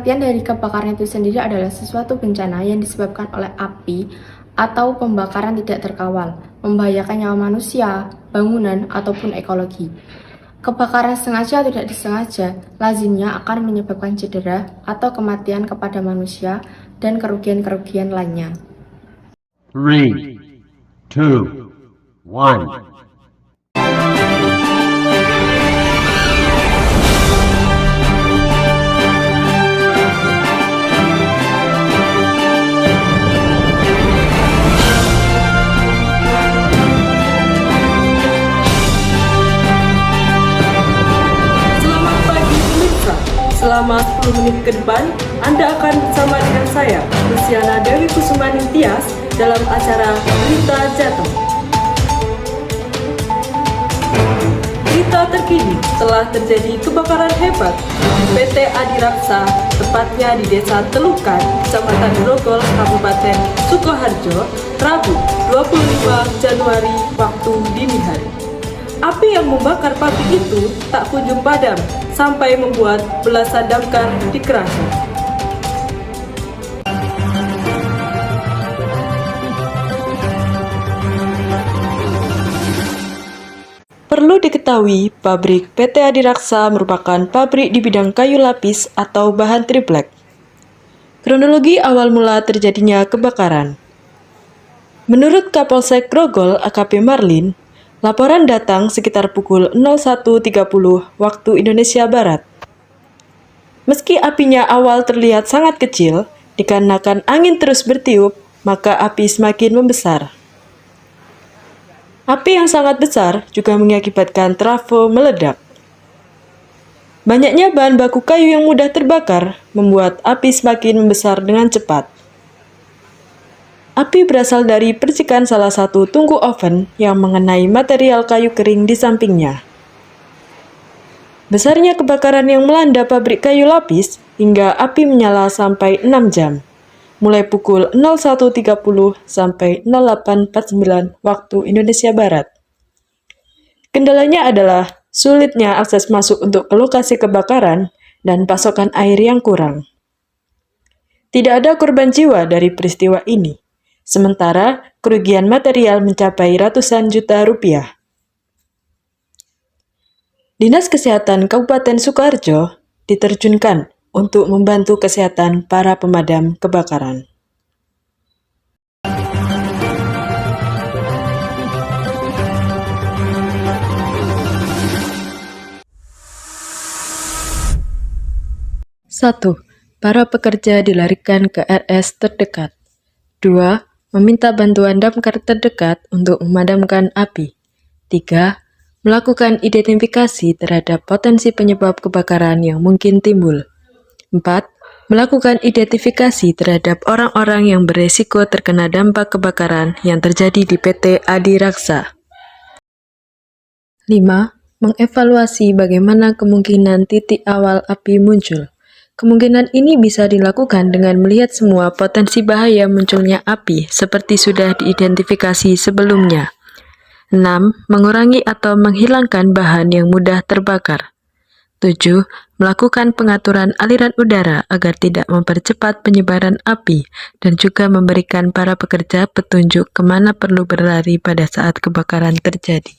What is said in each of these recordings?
Pengertian dari kebakaran itu sendiri adalah sesuatu bencana yang disebabkan oleh api atau pembakaran tidak terkawal, membahayakan nyawa manusia, bangunan, ataupun ekologi. Kebakaran sengaja atau tidak disengaja lazimnya akan menyebabkan cedera atau kematian kepada manusia dan kerugian-kerugian lainnya. 3, 2, 1. Selama 10 menit ke depan, Anda akan bersama dengan saya, Luciana Dewi Kusumaning Tias, dalam acara Berita Jatuh. Berita terkini, telah terjadi kebakaran hebat di PT Adiraksa, tepatnya di Desa Telukan, Kecamatan Grogol, Kabupaten Sukoharjo, Rabu 25 Januari waktu dini hari. Api yang membakar pabrik itu tak kunjung padam sampai membuat belasan damkar dikerahkan. Perlu diketahui, pabrik PT Adiraksa merupakan pabrik di bidang kayu lapis atau bahan triplek. Kronologi awal mula terjadinya kebakaran. Menurut Kapolsek Grogol AKP Marlin, laporan datang sekitar pukul 01.30 waktu Indonesia Barat. Meski apinya awal terlihat sangat kecil, dikarenakan angin terus bertiup, maka api semakin membesar. Api yang sangat besar juga mengakibatkan trafo meledak. Banyaknya bahan baku kayu yang mudah terbakar, membuat api semakin membesar dengan cepat. Api berasal dari percikan salah satu tungku oven yang mengenai material kayu kering di sampingnya. Besarnya kebakaran yang melanda pabrik kayu lapis hingga api menyala sampai 6 jam, mulai pukul 01.30 sampai 08.49 waktu Indonesia Barat. Kendalanya adalah sulitnya akses masuk untuk ke lokasi kebakaran dan pasokan air yang kurang. Tidak ada korban jiwa dari peristiwa ini. Sementara kerugian material mencapai ratusan juta rupiah. Dinas Kesehatan Kabupaten Sukoharjo diterjunkan untuk membantu kesehatan para pemadam kebakaran. Satu, para pekerja dilarikan ke RS terdekat. 2. Meminta bantuan damkar terdekat untuk memadamkan api. 3. Melakukan identifikasi terhadap potensi penyebab kebakaran yang mungkin timbul. 4. Melakukan identifikasi terhadap orang-orang yang beresiko terkena dampak kebakaran yang terjadi di PT Adiraksa. 5. Mengevaluasi bagaimana kemungkinan titik awal api muncul. Kemungkinan ini bisa dilakukan dengan melihat semua potensi bahaya munculnya api seperti sudah diidentifikasi sebelumnya. 6. Mengurangi atau menghilangkan bahan yang mudah terbakar. 7. Melakukan pengaturan aliran udara agar tidak mempercepat penyebaran api dan juga memberikan para pekerja petunjuk kemana perlu berlari pada saat kebakaran terjadi.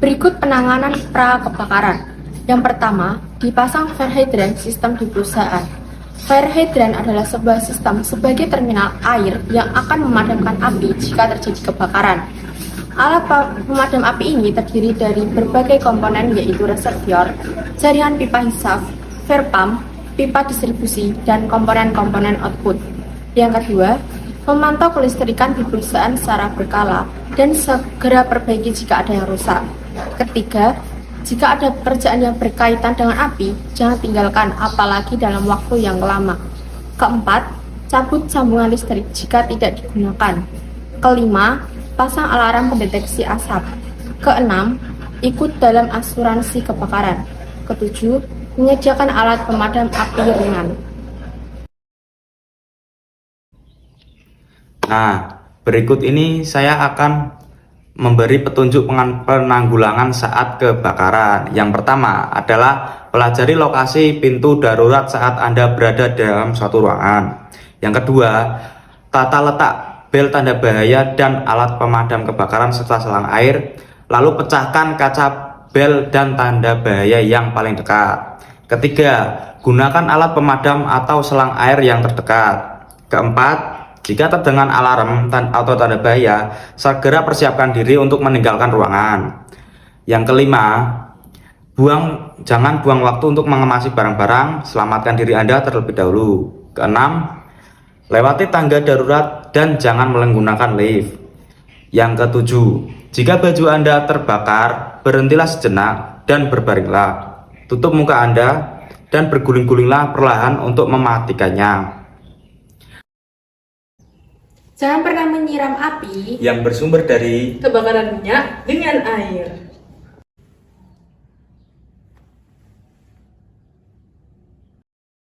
Berikut penanganan pra-kebakaran. Yang pertama, dipasang fire hydrant sistem di perusahaan. Fire hydrant adalah sebuah sistem sebagai terminal air yang akan memadamkan api jika terjadi kebakaran. Alat pemadam api ini terdiri dari berbagai komponen yaitu reservoir, jaringan pipa hisap, fire pump, pipa distribusi, dan komponen-komponen output. Yang kedua, memantau kelistrikan di perusahaan secara berkala dan segera perbaiki jika ada yang rusak. Ketiga, jika ada pekerjaan yang berkaitan dengan api, jangan tinggalkan, apalagi dalam waktu yang lama. Keempat, cabut sambungan listrik jika tidak digunakan. Kelima, pasang alarm pendeteksi asap. Keenam, ikut dalam asuransi kebakaran. Ketujuh, menyediakan alat pemadam api ringan. Nah, berikut ini saya akan memberi petunjuk penanggulangan saat kebakaran. Yang pertama adalah pelajari lokasi pintu darurat saat Anda berada dalam suatu ruangan. Yang kedua, tata letak bel tanda bahaya dan alat pemadam kebakaran serta selang air, lalu pecahkan kaca bel dan tanda bahaya yang paling dekat. Ketiga, gunakan alat pemadam atau selang air yang terdekat. Keempat, jika terdengar alarm atau tanda bahaya, segera persiapkan diri untuk meninggalkan ruangan. Yang kelima, jangan buang waktu untuk mengemasi barang-barang, selamatkan diri Anda terlebih dahulu. Keenam, lewati tangga darurat dan jangan menggunakan lift. Yang ketujuh, jika baju Anda terbakar, berhentilah sejenak dan berbaringlah. Tutup muka Anda dan berguling-gulinglah perlahan untuk mematikannya. Jangan pernah menyiram api Yang bersumber dari Kebakaran minyak dengan air.